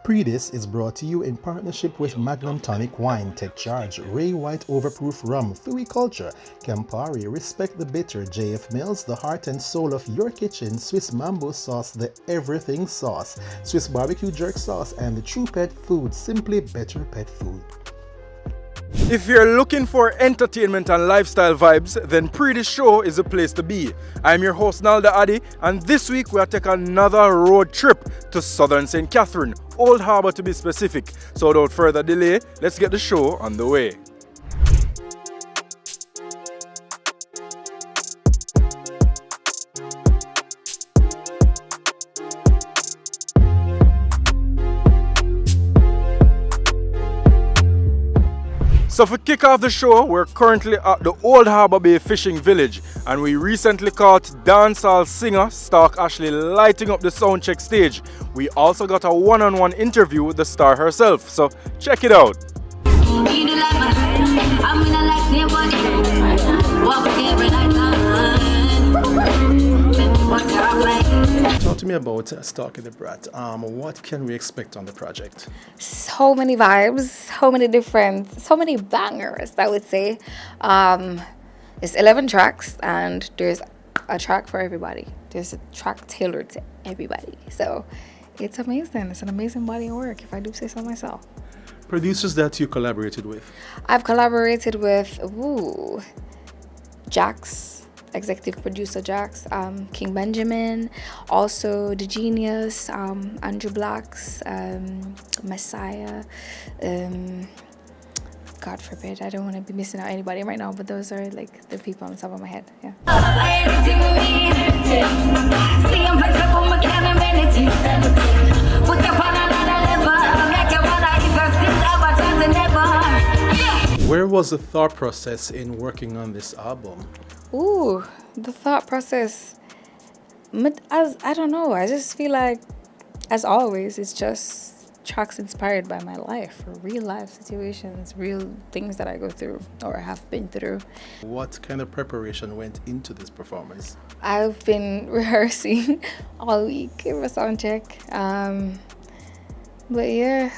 Pree Dis is brought to you in partnership with Magnum Tonic Wine, Take Charge, Ray White Overproof Rum, Fui Culture, Campari, Respect the Bitter, JF Mills, the heart and soul of your kitchen, Swiss Mambo Sauce, the Everything Sauce, Swiss Barbecue Jerk Sauce, and the True Pet Food, Simply Better Pet Food. If you're looking for entertainment and lifestyle vibes, then Pree Dis Show is the place to be. I'm your host Naldo Addi, and this week we are taking another road trip to southern St. Catherine, Old Harbour to be specific. So without further delay, let's get the show on the way. So for kick off the show, we're currently at the Old Harbour Bay fishing village, and we recently caught dancehall singer Stalk Ashley lighting up the soundcheck stage. We also got a one-on-one interview with the star herself, so check it out. Talk to me about Stalky the Brat. What can we expect on the project? So many vibes, so many bangers, I would say. It's 11 tracks, and there's a track for everybody. There's a track tailored to everybody. So it's amazing. It's an amazing body of work, if I do say so myself. Producers that you collaborated with? I've collaborated with Jax, executive producer Jax, King Benjamin, also The Genius, Andrew Blacks, Messiah, God forbid, I don't want to be missing out anybody right now, but those are like the people on the top of my head. Yeah. Where was the thought process in working on this album? The thought process, I don't know, I just feel like, as always, it's just tracks inspired by my life, real life situations, real things that I go through or have been through. What kind of preparation went into this performance? I've been rehearsing all week for sound check. But yeah,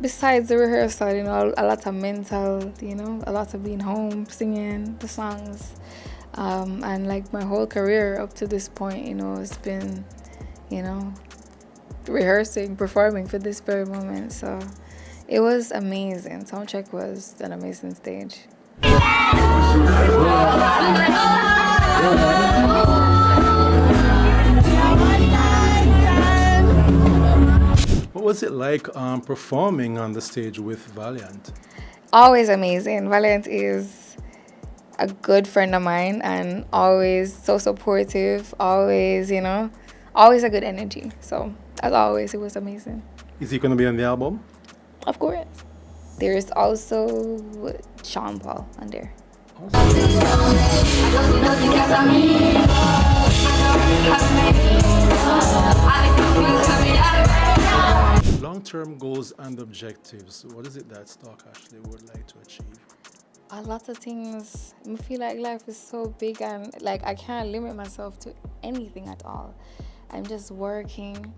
besides the rehearsal, a lot of mental, a lot of being home, singing the songs. And like my whole career up to this point, it's been, rehearsing, performing for this very moment. So it was amazing. Soundcheck was an amazing stage. What was it like performing on the stage with Valiant? Always amazing. Valiant is a good friend of mine and always so supportive, always, always a good energy. So, as always, it was amazing. Is he going to be on the album? Of course. There's also Sean Paul on there. Long-term goals and objectives. What is it that Stalk Ashley would like to achieve? A lot of things. I feel like life is so big and I can't limit myself to anything at all. I'm just working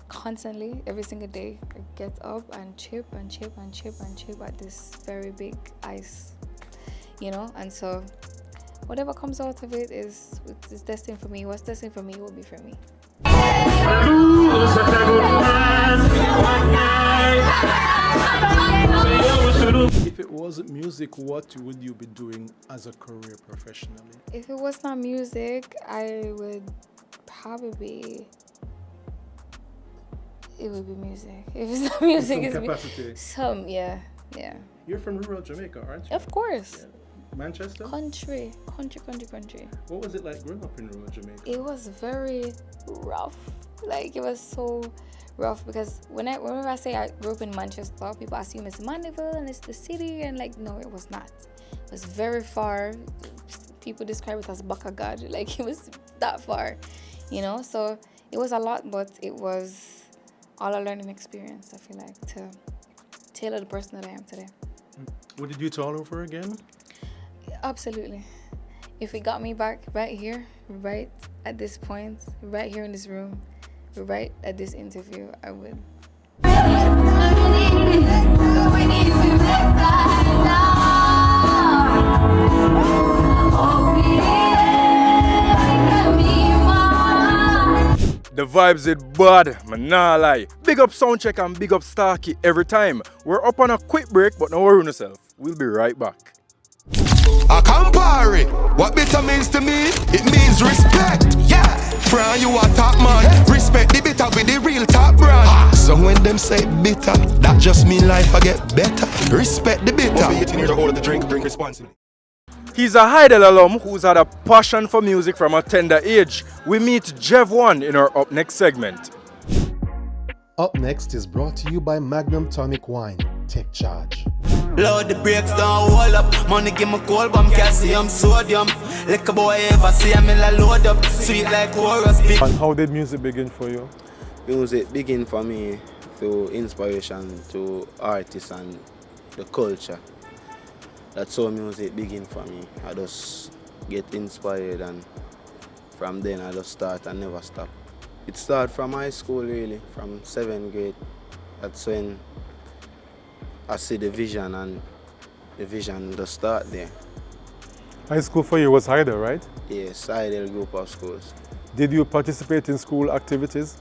constantly every single day. I get up and chip at this very big ice, and so whatever comes out of it is destined for me. What's destined for me will be for me. If it wasn't music, what would you be doing as a career professionally? If it was not music, I would probably... It would be music. If it's not music, it's capacity. Yeah. You're from rural Jamaica, aren't you? Of course. Yeah. Manchester? Country. What was it like growing up in rural Jamaica? It was very rough. It was so rough because whenever I say I grew up in Manchester, people assume it's Mandeville and it's the city, and no, it was not. It was very far. People describe it as Bakagad. It was that far, So it was a lot, but it was all a learning experience, I feel like, to tailor the person that I am today. Would you do it all over again? Absolutely. If it got me back right here, right at this point, right here in this room, right at this interview, I would The vibes is bad, man, nah lie. Big up Soundcheck and big up Stalky every time. We're up on a quick break, but don't worry on yourself. We'll be right back. I compare it. What bitter means to me, it means respect. Yeah, from you a top man. Respect the bitter with the real top brand. So when them say bitter, that just mean life I get better. Respect the bitter. Be 18 years old of the drink responsibly. He's a Hydel alum who's had a passion for music from a tender age. We meet Jev1 in our Up Next segment. Up next is brought to you by Magnum Tonic Wine. Take charge. Load the brakes down, hold up. Money give me cold bomb, calcium, sodium. Like a boy ever see me la load up. Sweet like chorus big. And how did music begin for you? Music begin for me through inspiration to artists and the culture. That's how music begin for me. I just get inspired and from then I just start and never stop. It started from high school really, from 7th grade. That's when I see the vision and the vision just start there. High school for you was Hydel, right? Yes, Hydel group of schools. Did you participate in school activities?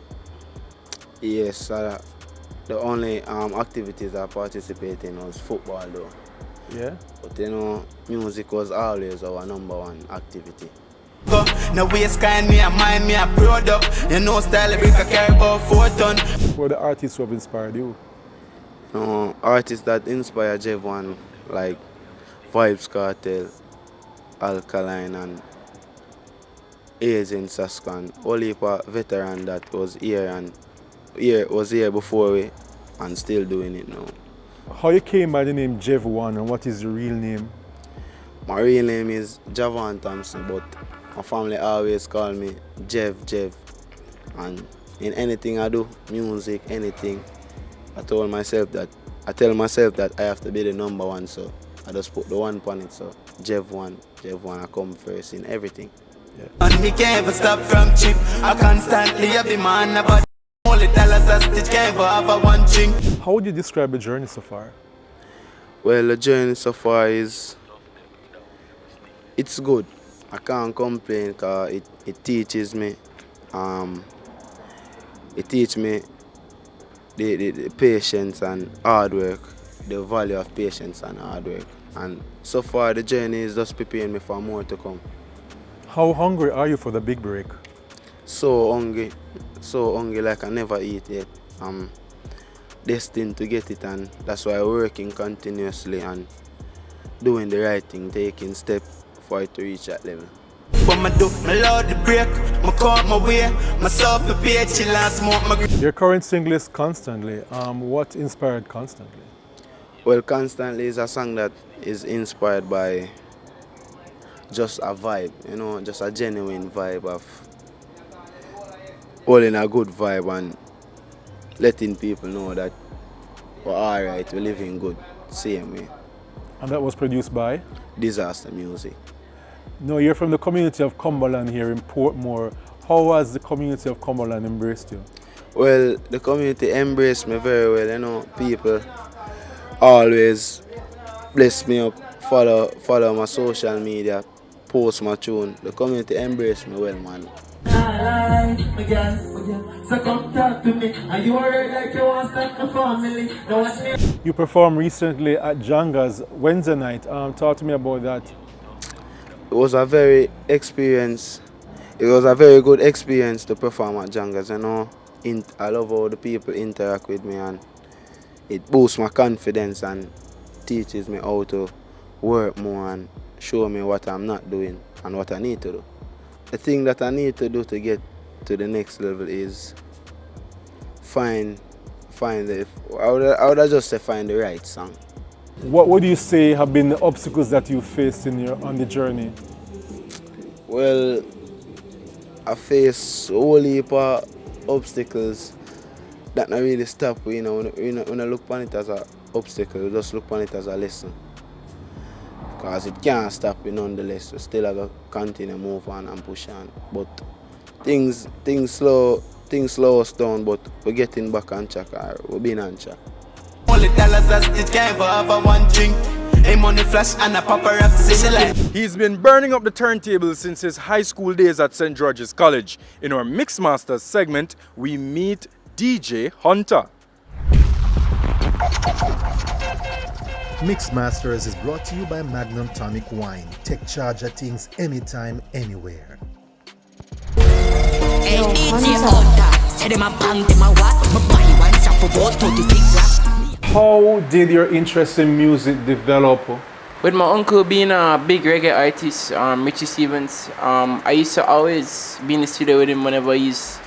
Yes, the only activities I participated in was football though. Yeah. But you know, music was always our #1 activity. No waste kind me and mind me a product. You know style brick I carry about 4 ton. Who are the artists who have inspired you? Artists that inspire Jev1 like Vibes Cartel, Alkaline and Agent Saskan. All heap of veteran that was here before we and still doing it now. How you came by the name Jev1 and what is your real name? My real name is Javon Thompson, but my family always call me Jev. And in anything I do, music, anything, I tell myself that I have to be the #1, so I just put the 1 on it. So Jev1 I come first in everything. Yeah. And me can't ever stop from chip. I constantly be man about only dollars a stitch can't ever have a one chink. How would you describe the journey so far? Well, the journey so far it's good. I can't complain because it teaches me the patience and hard work, the value of patience and hard work. And so far the journey is just preparing me for more to come. How hungry are you for the big break? So hungry like I never eat yet. I'm destined to get it and that's why I'm working continuously and doing the right thing, taking steps for it to reach that level. When I do my load the break, I caught my way, myself prepared, chill and smoke my Your current single is Constantly. What inspired Constantly? Well, Constantly is a song that is inspired by just a vibe, you know, just a genuine vibe of holding a good vibe and letting people know that we're alright, we're living good, same way. And that was produced by? Disaster Music. No, you're from the community of Cumberland here in Portmore. How has the community of Cumberland embraced you? Well, the community embraced me very well, you know, people always bless me up, follow my social media, post my tune. The community embraced me well, man. You performed recently at Janga's Wednesday night. Talk to me about that. It was a very good experience to perform at Janga's, you know. I love how the people interact with me and it boosts my confidence and teaches me how to work more and show me what I'm not doing and what I need to do. The thing that I need to do to get to the next level is find the right song. What would you say have been the obstacles that you faced on the journey? Well, I face a whole heap of obstacles that not really stop. You know, when I look upon it as an obstacle, you just look upon it as a lesson. Because it can't stop you nonetheless. You still have to continue move on and push on. But things slow things slow us down, but we're getting back on track. We're being on track. Only dollars that it can't ever have a one drink. A money flash and a paparazzi like. He's been burning up the turntables since his high school days at St. George's College. In our Mixmasters segment, we meet DJ Huntr. Mixmasters is brought to you by Magnum Tonic Wine. Take charge of things anytime, anywhere. How did your interest in music develop? With my uncle being a big reggae artist, Richie Stevens, I used to always be in the studio with him whenever he's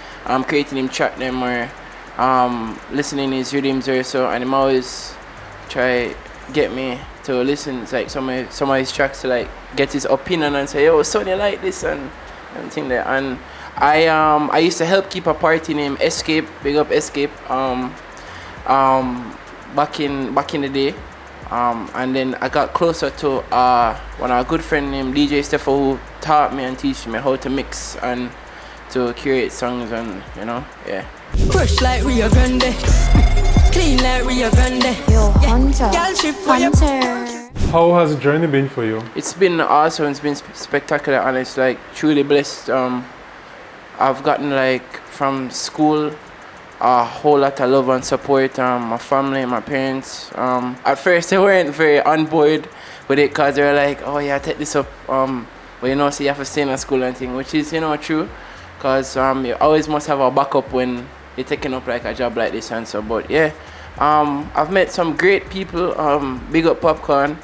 creating him track them or listening to his rhythms or so, and him always try get me to listen to like some of his tracks to like get his opinion and say, yo, son, you like this and thing there. And I used to help keep a party named Escape, big up Escape, back in the day. And then I got closer to one of a good friend named DJ Steffo, who taught me and teach me how to mix and to curate songs and yeah. Crush like Rio Grande, clean like Rio Grande. Yo, Huntr. How has the journey been for you? It's been awesome. It's been spectacular, and it's like truly blessed. I've gotten like from school a whole lot of love and support. My family, my parents. At first they weren't very on board with it because they were like, "Oh yeah, take this up." But so you have to stay in school and thing, which is true, because you always must have a backup when you're taking up like a job like this and so. But yeah, I've met some great people. Big up Popcorn.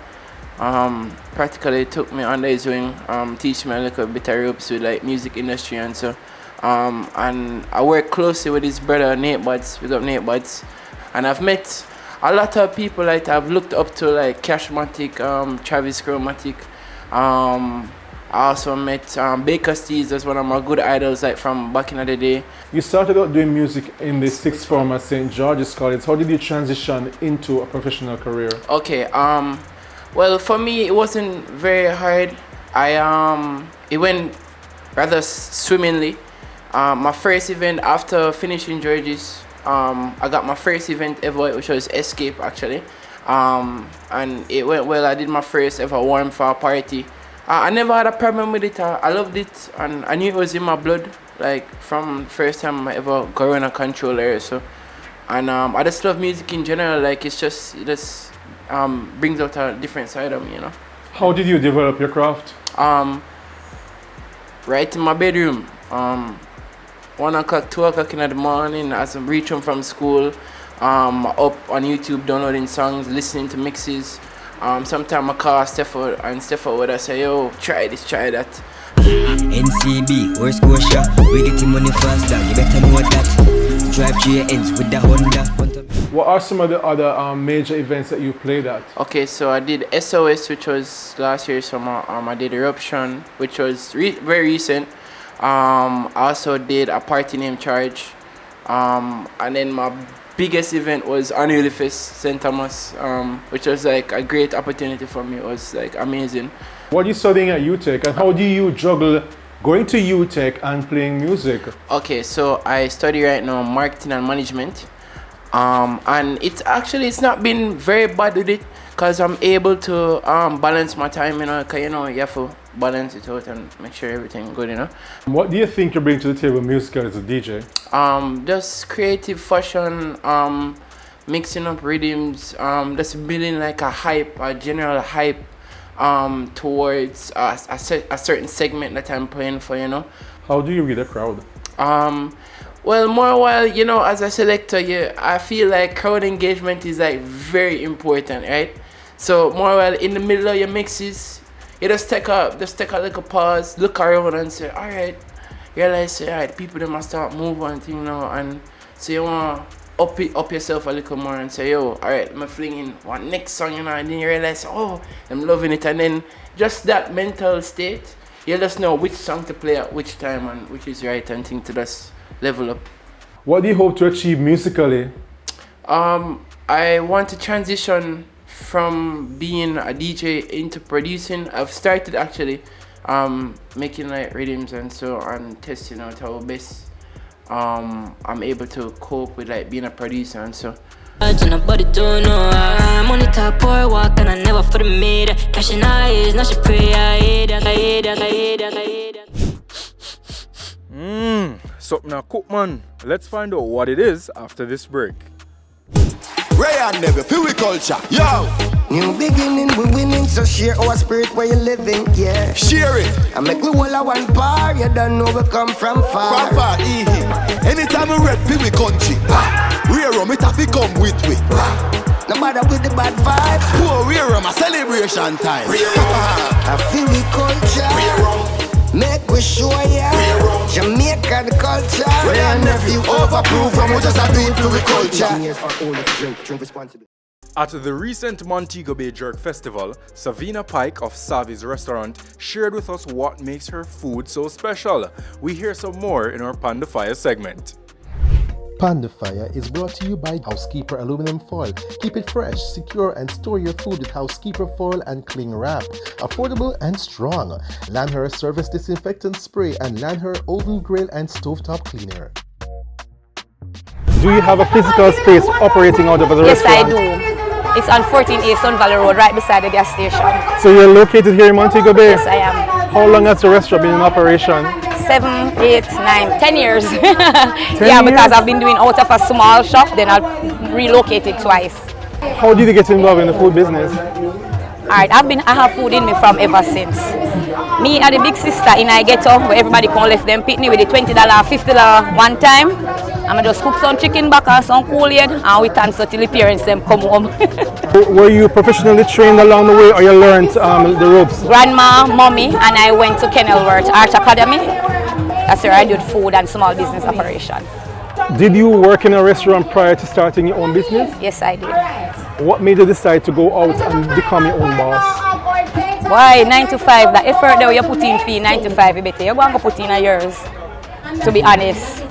Practically took me under his wing, teach me a little bit of ropes with like music industry and so. And I work closely with his brother Nate Buds, big up Nate Buds. And I've met a lot of people like I've looked up to, like Cashmatic, Travis Chromatic. I also met Baker Steez as one of my good idols like from back in the day. You started out doing music in the sixth form at St. George's College. How did you transition into a professional career? Okay, well for me it wasn't very hard. It went rather swimmingly. My first event after finishing George's, I got my first event ever, which was Escape actually. And it went well. I did my first ever warm for a party. I never had a problem with it. I loved it, and I knew it was in my blood, like from first time I ever got on a controller. So, and I just love music in general. Like it just brings out a different side of me, How did you develop your craft? Right in my bedroom. 1 o'clock, 2 o'clock in the morning, as I'm reaching from school, up on YouTube downloading songs, listening to mixes. Sometimes I call Steffo, and Steffo would say, yo, try this, try that. NCB, where's Scotia? We getting money faster, you better know that. Drive to your ends with the Honda. What are some of the other major events that you played at? Okay, so I did SOS, which was last year's summer. I did Eruption, which was very recent. I also did a party named Charge. And then my biggest event was Annual Fest St. Thomas, which was like a great opportunity for me. It was like amazing. What are you studying at UTech, and how do you juggle going to UTech and playing music? Okay, so I study right now marketing and management. And it's not been very bad with it, because I'm able to balance my time, because you have to balance it out and make sure everything good, What do you think you bring to the table musically as a DJ? Just creative fashion, mixing up rhythms, just building like a general hype towards a certain segment that I'm playing for, How do you read a crowd? Well, more while, as a selector, I feel like crowd engagement is like very important, right? So more while in the middle of your mixes, you just take a little pause, look around and say, all right, realize, say, all right, people, they must start moving, and so you want to up yourself a little more and say, yo, all right, I'm flinging one next song, and then you realize, oh, I'm loving it, and then just that mental state, you just know which song to play at which time and which is right and to just level up. What do you hope to achieve musically? I want to transition from being a DJ into producing. I've started actually making like rhythms and so, and testing out how best I'm able to cope with like being a producer and so. Nobody don't know I'm on the top boy walk and I never for the meter. Cashing eyes, not your prayer. Something a cook, man. Let's find out what it is after this break. Ray and Never, feel we culture, yo! New beginning, we winning, so share our spirit where you living, yeah. Share it! I make we all a one bar, you don't know we come from far. From far, anytime we rap, feel we country. Rear rum, it have to come with we. No matter with the bad vibes. Poor rear rum, a celebration time. I feel we culture. Make we show ya Jamaican culture. Ray and Nephew overproof from we just a do it to the culture. At the recent Montego Bay Jerk Festival, Savina Pyke of Savi's restaurant shared with us what makes her food so special. We hear some more in our Panda Fire segment. Panda Fire is brought to you by Housekeeper Aluminum Foil. Keep it fresh, secure, and store your food with Housekeeper Foil and Cling Wrap. Affordable and strong. Lanher Surface Disinfectant Spray and Lanher Oven Grill and Stovetop Cleaner. Do you have a physical space operating out of the Yes, restaurant? I do. It's on 14A Sun Valley Road, right beside the gas station. So you're located here in Montego Bay? Yes, I am. How long has the restaurant been in operation? 7, 8, 9, 10 years. 10 yeah, years? because I've been doing out of a small shop, then I've relocated twice. How did you get involved in the food business? Alright, I have food in me from ever since. Me and the big sister in I ghetto, where everybody can left them pitney with the $20, $50 one time. I just cook some chicken back and some Kool-Aid and we dance till the parents them come home. Were you professionally trained along the way or you learned the ropes? Grandma, mommy, and I went to Kenilworth Art Academy. That's where I did food and small business operation. Did you work in a restaurant prior to starting your own business? Yes, I did. What made you decide to go out and become your own boss? Why 9 to 5? The effort that you put in for 9 to 5, you better you're going to put in a yours. To be honest,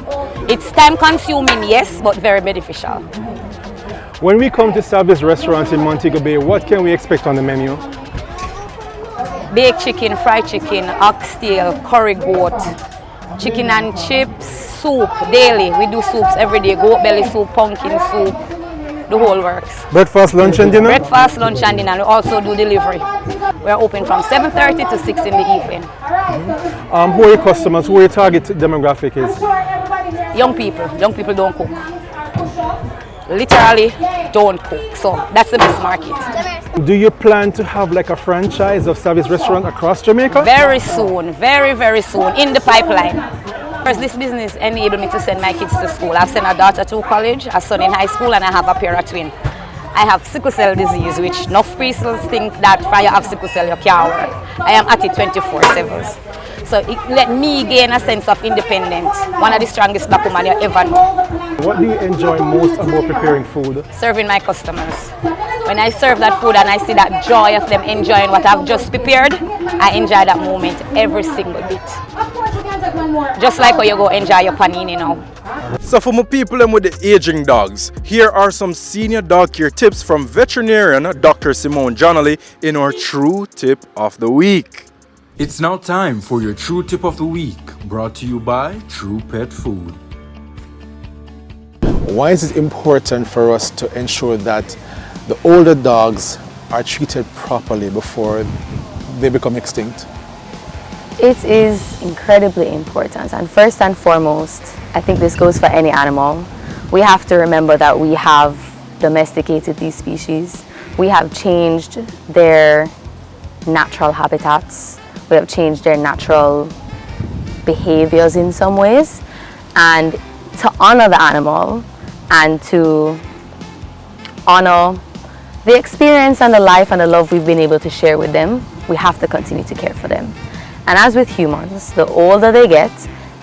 it's time consuming, yes, but very beneficial. When we come to Savi's restaurant in Montego Bay, what can we expect on the menu? Baked chicken, fried chicken, oxtail, curry goat, chicken and chips, soup daily. We do soups every day, goat belly soup, pumpkin soup, the whole works. Breakfast, lunch and dinner? Breakfast, lunch and dinner. We also do delivery. We're open from 7:30 to 6 in the evening. Who are your customers? Who are your target demographic is? Young people. Young people don't cook. Literally don't cook. So that's the best market. Do you plan to have like a franchise of Savi's restaurant across Jamaica? Very soon. Very, very soon. In the pipeline. First, this business enabled me to send my kids to school. I've sent a daughter to college, a son in high school, and I have a pair of twins. I have sickle cell disease, which enough people think that if you have sickle cell, you can't work. I am at it 24/7. So it let me gain a sense of independence. One of the strongest black women you ever know. What do you enjoy most about preparing food? Serving my customers. When I serve that food and I see that joy of them enjoying what I've just prepared, I enjoy that moment every single bit. Just like how you go enjoy your panini now. So for my people with the aging dogs, here are some senior dog care tips from veterinarian Dr. Simone Johnley in our True Tip of the Week. It's now time for your True Tip of the Week, brought to you by True Pet Food. Why is it important for us to ensure that the older dogs are treated properly before they become extinct? It is incredibly important, and first and foremost, I think this goes for any animal. We have to remember that we have domesticated these species. We have changed their natural habitats. We have changed their natural behaviors in some ways. And to honor the animal and to honor the experience and the life and the love we've been able to share with them, we have to continue to care for them. And as with humans, the older they get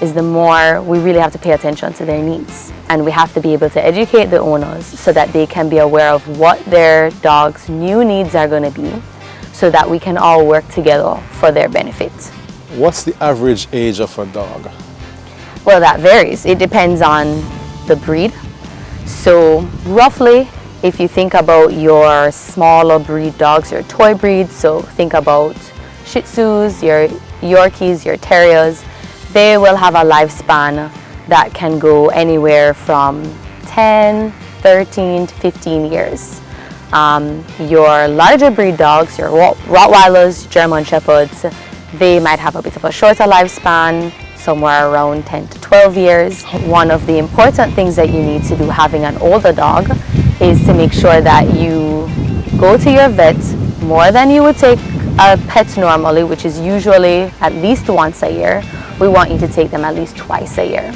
is the more we really have to pay attention to their needs. And we have to be able to educate the owners so that they can be aware of what their dog's new needs are going to be, so that we can all work together for their benefit. What's the average age of a dog? Well, that varies. It depends on the breed. So roughly, if you think about your smaller breed dogs, your toy breeds, so think about Shih Tzus, your Yorkies, your Terriers, they will have a lifespan that can go anywhere from 10, 13 to 15 years. Your larger breed dogs, your Rottweilers, German Shepherds, they might have a bit of a shorter lifespan, somewhere around 10 to 12 years. One of the important things that you need to do having an older dog is to make sure that you go to your vet more than you would take a pet normally, which is usually at least once a year. We want you to take them at least twice a year,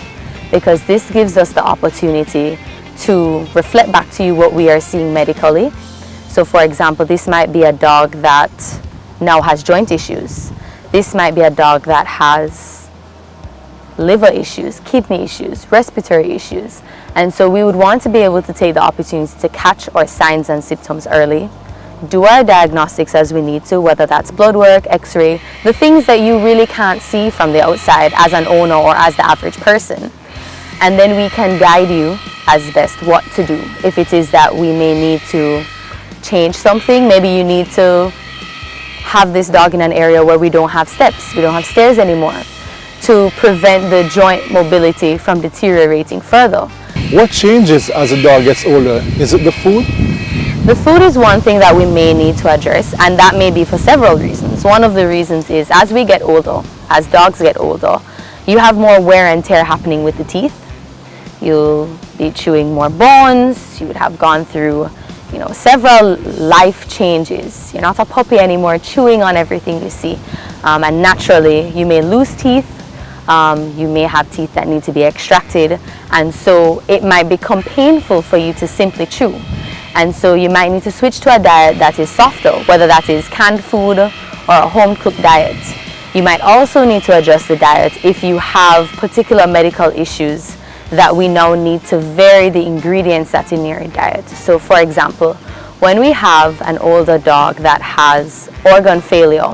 because this gives us the opportunity to reflect back to you what we are seeing medically. So for example, this might be a dog that now has joint issues. This might be a dog that has liver issues, kidney issues, respiratory issues. And so we would want to be able to take the opportunity to catch our signs and symptoms early, do our diagnostics as we need to, whether that's blood work, x-ray, the things that you really can't see from the outside as an owner or as the average person. And then we can guide you as best what to do. If it is that we may need to change something, maybe you need to have this dog in an area where we don't have steps, we don't have stairs anymore, to prevent the joint mobility from deteriorating further. What changes as a dog gets older? Is it the food? The food is one thing that we may need to address, and that may be for several reasons. One of the reasons is as we get older, as dogs get older, you have more wear and tear happening with the teeth. You'll be chewing more bones, you would have gone through several life changes. You're not a puppy anymore chewing on everything you see. And naturally, you may lose teeth. You may have teeth that need to be extracted. And so it might become painful for you to simply chew. And so you might need to switch to a diet that is softer, whether that is canned food or a home-cooked diet. You might also need to adjust the diet if you have particular medical issues that we now need to vary the ingredients that's in your diet. So for example, when we have an older dog that has organ failure,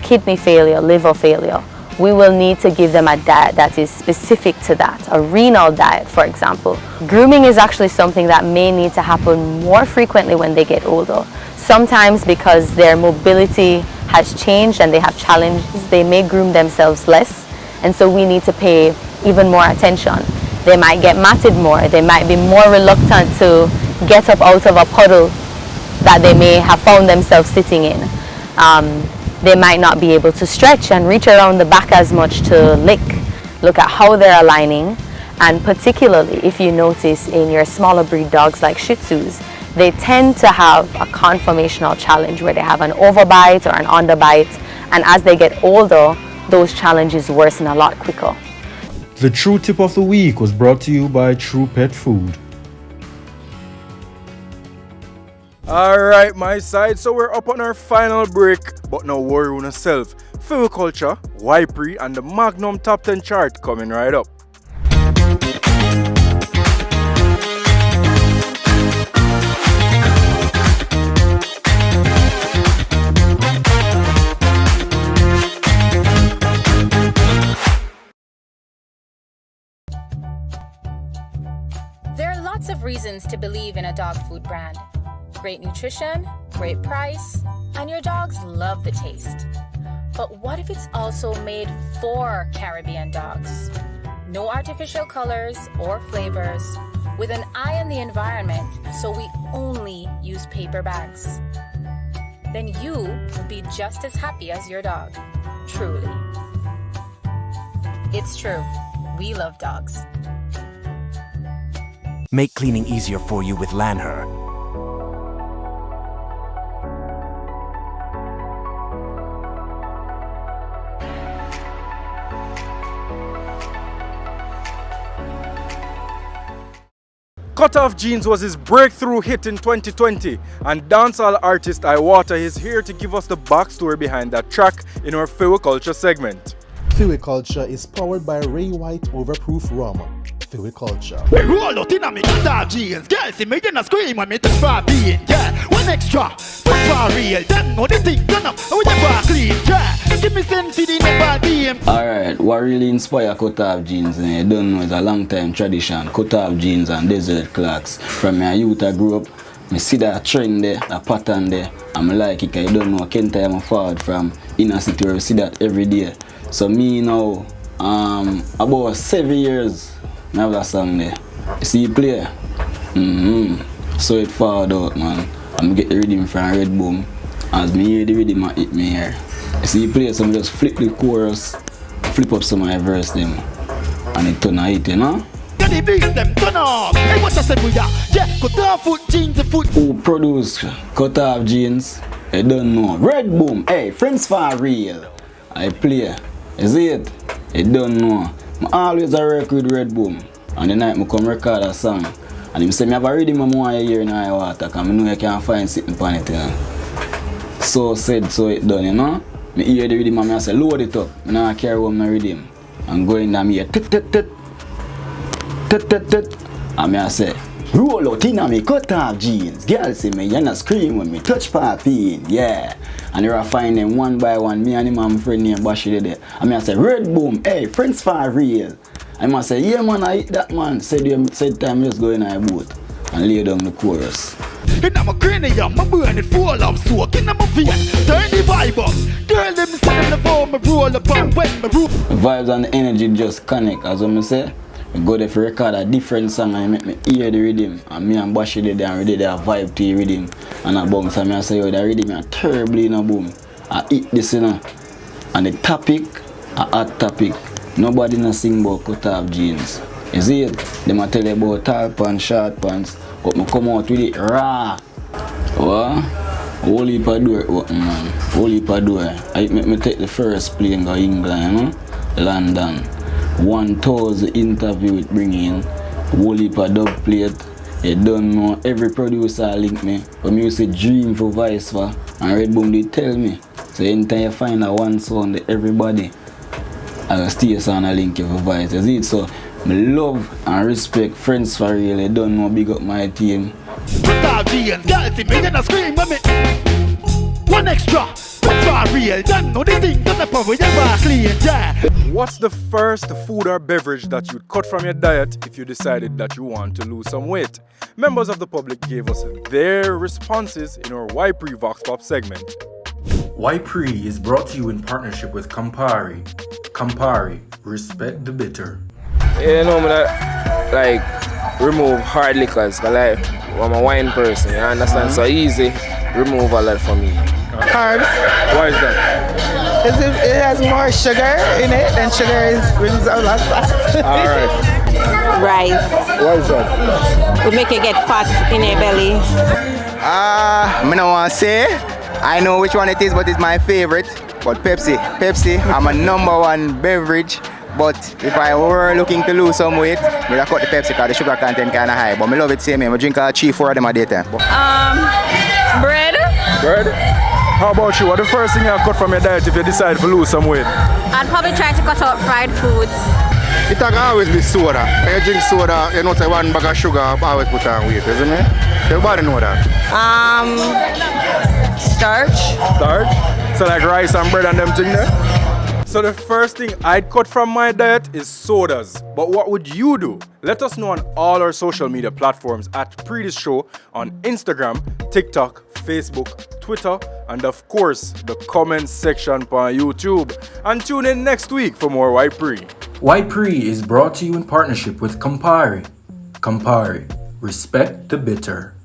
kidney failure, liver failure, we will need to give them a diet that is specific to that, a renal diet, for example. Grooming is actually something that may need to happen more frequently when they get older. Sometimes because their mobility has changed and they have challenges, they may groom themselves less, and so we need to pay even more attention. They might get matted more, they might be more reluctant to get up out of a puddle that they may have found themselves sitting in. They might not be able to stretch and reach around the back as much to lick. Look at how they're aligning, and particularly if you notice in your smaller breed dogs like Shih Tzus, they tend to have a conformational challenge where they have an overbite or an underbite, and as they get older, those challenges worsen a lot quicker. The True Tip of the Week was brought to you by True Pet Food. Alright, my side, so we're up on our final break, but no worry on yourself. Culture, Pree, and the Magnum Top 10 chart coming right up. There are lots of reasons to believe in a dog food brand. Great nutrition, great price, and your dogs love the taste. But what if it's also made for Caribbean dogs? No artificial colors or flavors, with an eye on the environment, so we only use paper bags. Then you will be just as happy as your dog, truly. It's true, we love dogs. Make cleaning easier for you with Huntr. Cut Off Jeans was his breakthrough hit in 2020, and dancehall artist Iwater is here to give us the backstory behind that track in our Culture segment. Culture is powered by Ray White Overproof Rum. Culture. We roll out in a me Cut Off Jeans. Girls see me gonna scream when me touch for being. Yeah, one extra, but for real. Them know the thing done up, and we never clean. Yeah, give me sense to the number DM. Alright, what really inspired Cut Off Jeans, you don't know, it's a long time tradition. Cut Off Jeans and desert clocks. From my youth I grew up, I see that trend there, that pattern there, and I like it, because you don't know, I can't time forward from inner city where we see that every day. So me now, About 7 years, I have that song there. You see you play? So it forward out, man. I'm get the rhythm from Red Boom. As me hear the rhythm, I hit me here. You see you play, so I just flip the chorus, flip up some of my verse them, and it turn a hit, you know? The beats them turn off. Hey, what I said with ya? Yeah, cut off foot jeans, the foot. Who produce Cut Off Jeans? I don't know. Red Boom, hey, friends for real. I play. You see it? I don't know. I always work with Red Boom. And the night I come record a song. And him say me have a rhythm I want to hear in my water, because I know you can't find sitting on it, you know. So said, so it done, you know. I hear the rhythm and I say load it up. I now carry home my rhythm. And go in there and hear and I say, roll out in me cut off jeans. Girls say me, you not scream when me touch papi in, yeah. And you find them one by one, me and him and my friend named Bashi there. And I say, Red Boom, hey, friends for real. And I say, yeah man, I hit that man. Said time just go in my boat and lay down the chorus. In my cranium, my burn it full of smoke. In my vein, turn the vibe up. Girl, let me stand in the phone, me roll up and wet my roof. The vibes and the energy just connect, as I say. I go there for record a different song and make me hear the rhythm. And me and Bashi there and we did a vibe to the rhythm. And I bounce and I say, yo, the rhythm is terribly in a boom. I eat this, you know. And the topic, a hot topic. Nobody no sing about cut off jeans. You see it? They might tell you about tall pants, short pants. But I come out with it raw. What? Whole heap of door, man. Whole heap of door. I make me take the first plane go England, you know? London. 1,000 interview it bring in. Whole heap of dub plate. You don't know, every producer link me. But me used to dream for Vice for. And Red Boom did tell me. So anytime you find a one sound that everybody, I will stay on a link you for Vice. You see it? So I love and respect friends for real. You don't know, big up my team. One extra, for real. Don't know the thing, don't know you clean, yeah. What's the first food or beverage that you'd cut from your diet if you decided that you want to lose some weight? Members of the public gave us their responses in our Why Pree Vox Pop segment. Why Pree is brought to you in partnership with Campari. Campari, respect the bitter. You know, I like remove hard liquors, because I'm a wine person, you understand? So easy, remove all that for me. Carbs. Why is that? Because it has more sugar in it, and sugar brings a lot of fat. Alright. Rice. Why is that? To make you get fat in your belly. I don't want to say. I know which one it is, but it's my favorite. But Pepsi. I'm a #1 beverage. But if I were looking to lose some weight, I would cut the Pepsi because the sugar content kind of high. But I love it same. I drink 3-4 of them a day time. Bread. Bread? How about you? What the first thing you cut from your diet if you decide to lose some weight? I'd probably try to cut out fried foods. It can always be soda. When you drink soda, you know say one bag of sugar always put on weight, isn't it? Everybody know that. Starch. Starch? So like rice and bread and them thing there? So the first thing I'd cut from my diet is sodas. But what would you do? Let us know on all our social media platforms at Pree Dis Show on Instagram, TikTok, Facebook, Twitter, and of course, the comments section on YouTube. And tune in next week for more Why Pree. Why Pree is brought to you in partnership with Campari. Campari, respect the bitter.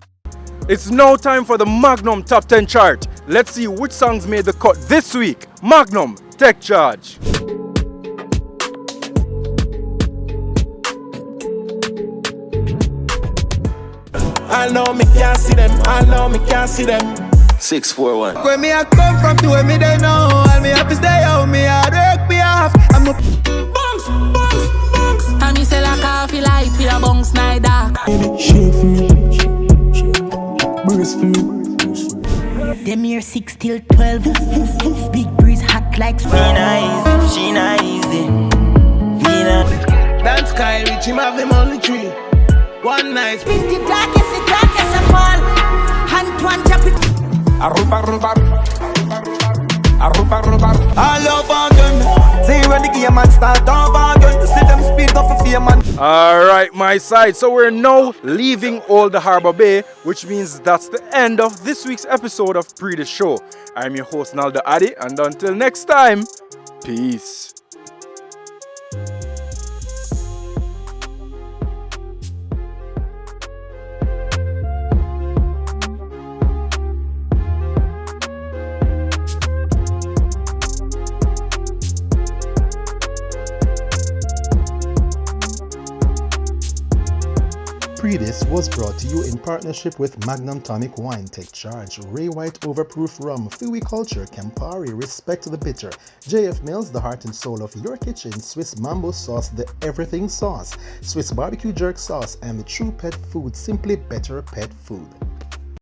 It's now time for the Magnum Top 10 chart. Let's see which songs made the cut this week. Magnum, take charge. I know me can't see them. 641. When me I come from to where me they know, and me have to stay out, me I break me off. I'm a bunks. And me say like coffee like Pia bunks night dark. Shake for me, brace for me. Them here 6 till 12. Big breeze hot like She not easy. Dance Kyle Rich, him have him on the tree. One night. Spin the darkest of all. Hand one drop it. All over gun. See when the game man start over gun. See them speed up for fear man. Alright, my side. So we're now leaving Old Harbour Bay, which means that's the end of this week's episode of Pree Dis Show. I'm your host Naldo Addi, and until next time, peace. Pree Dis was brought to you in partnership with Magnum Tonic Wine, Take Charge, Ray White Overproof Rum, Fui Culture, Campari, Respect the Bitter, JF Mills, the heart and soul of your kitchen, Swiss Mambo Sauce, the everything sauce, Swiss Barbecue Jerk Sauce, and the True Pet Food, Simply Better Pet Food.